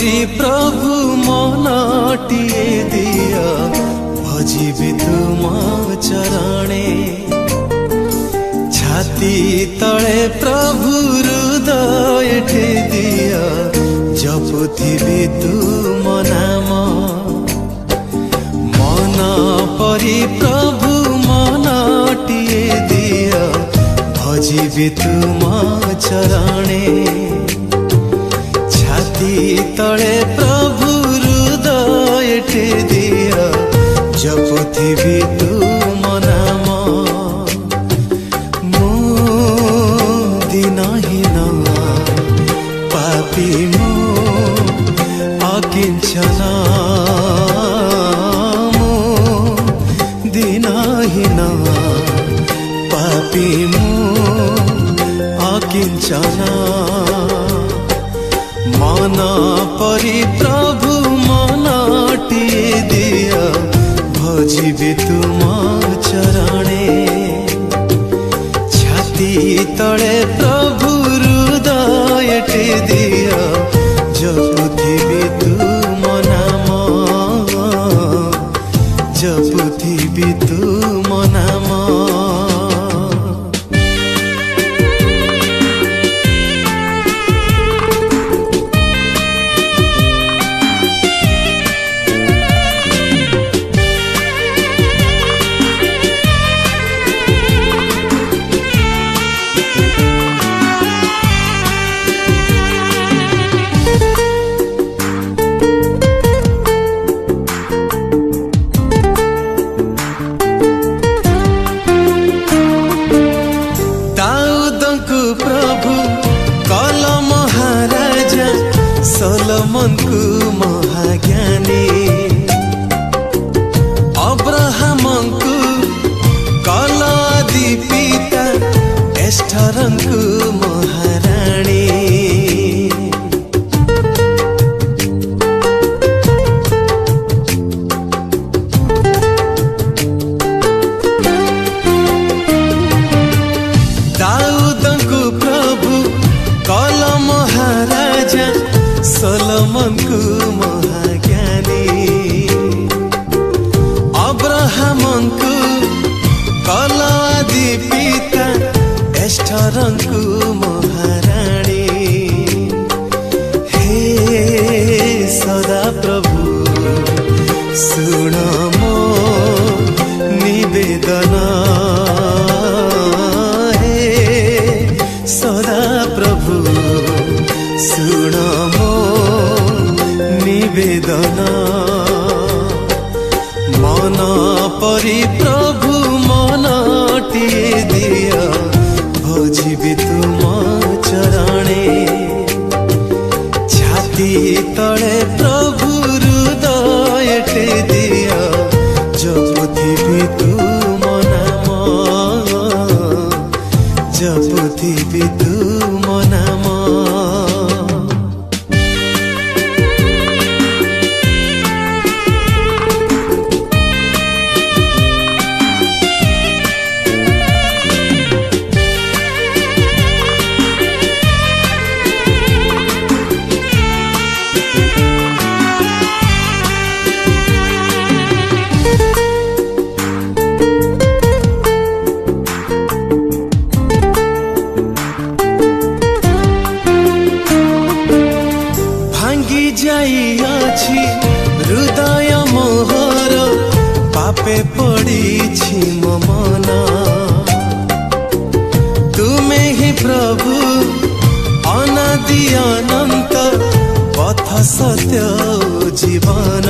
परी प्रभु मनटिए दिया भजिबी तुम चरणे छाती तले प्रभु हृदय ठे दिया जपुथिबी तुम नाम मन परी प्रभु मनटिए दिया भजिबी तुम चरणे छाती तले प्रभु हृदय ठे दिया जपुथिबी तुम नाम मो दिनहीन पापी मो अकिंचन मो दिनहीन पापी मो अकिंचन मन परी प्रभु मनटिए दिया भजिबी तुम चरणे छाती तले प्रभु हृदय ठे दिया जपुथिबी तुम नाम जपुथिबी तुम नाम प्रभु कल महाराजा सलोमन को महाज्ञानी अब्राहम को कल आदि पिता एस्थर को महारानी कल महाराजा सलोमन को महाज्ञानी अब्राहम को कल आदि पिता एस्थर को महारानी हे सदा प्रभु सुन मो निवेदन सदा प्रभु सुन मो निवेदन मन परी प्रभु मनटिए दिया भजिबी तुम चरणे छाती तले प्रभु हृदय ठे दिया जपुथिबी तुम नाम जपुथिबी तुम नाम जाइयाछि हृदय मोहर पापे पड़ी मो मन तुमे ही प्रभु अनादि अनंत पथ सत्य जीवन